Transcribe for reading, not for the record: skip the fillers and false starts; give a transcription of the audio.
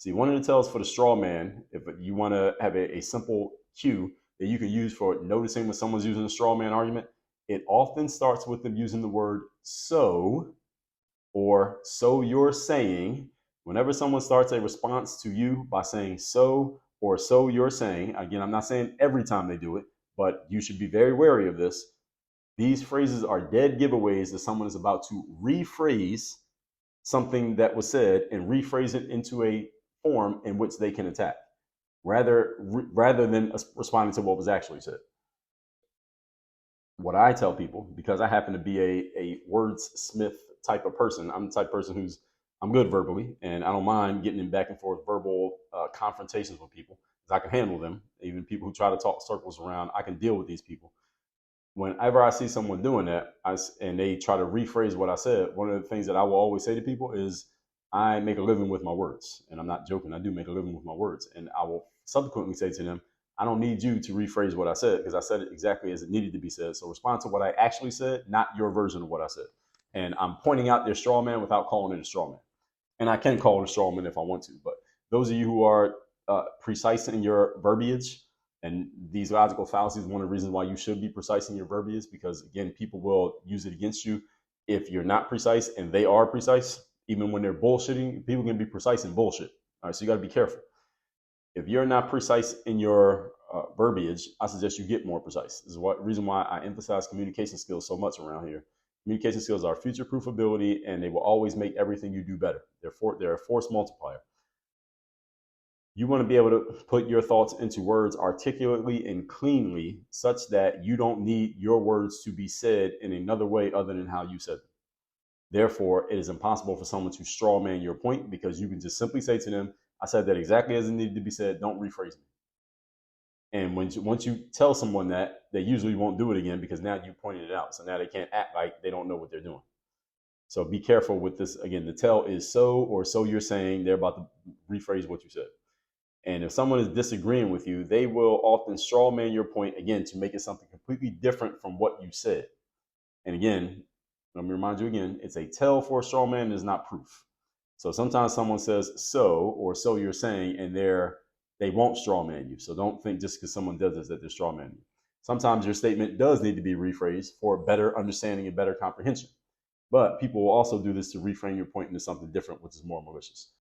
See, one of the tells for the straw man, if you want to have a simple cue that you can use for noticing when someone's using a straw man argument, it often starts with them using the word so or so you're saying. Whenever someone starts a response to you by saying so or so you're saying, again, I'm not saying every time they do it, but you should be very wary of this. These phrases are dead giveaways that someone is about to rephrase something that was said and rephrase it into a form in which they can attack rather than responding to what was actually said. What I tell people, because I happen to be a wordsmith type of person, I'm the type of person I'm good verbally, and I don't mind getting in back and forth verbal confrontations with people because I can handle them. Even people who try to talk circles around, I can deal with these people. Whenever I see someone doing that, and they try to rephrase what I said, one of the things that I will always say to people is, I make a living with my words. And I'm not joking. I do make a living with my words. And I will subsequently say to them, I don't need you to rephrase what I said because I said it exactly as it needed to be said. So respond to what I actually said, not your version of what I said. And I'm pointing out their straw man without calling it a straw man. And I can call it a straw man if I want to. But those of you who are precise in your verbiage, and these logical fallacies, one of the reasons why you should be precise in your verbiage, because again, people will use it against you if you're not precise, and they are precise. Even when they're bullshitting, people can be precise in bullshit. All right, so you got to be careful. If you're not precise in your verbiage, I suggest you get more precise. This is what reason why I emphasize communication skills so much around here. Communication skills are future-proof ability, and they will always make everything you do better. They're a force multiplier. You want to be able to put your thoughts into words articulately and cleanly such that you don't need your words to be said in another way other than how you said them. Therefore, it is impossible for someone to straw man your point because you can just simply say to them, I said that exactly as it needed to be said. Don't rephrase me. And once you tell someone that, they usually won't do it again because now you pointed it out. So now they can't act like they don't know what they're doing. So be careful with this. Again, the tell is so or so you're saying. They're about to rephrase what you said. And if someone is disagreeing with you, they will often straw man your point again to make it something completely different from what you said. And again, let me remind you again, it's a tell for a straw man, is not proof. So sometimes someone says so or so you're saying, and they won't straw man you. So don't think just because someone does this that they're straw man you. Sometimes your statement does need to be rephrased for better understanding and better comprehension. But people will also do this to reframe your point into something different, which is more malicious.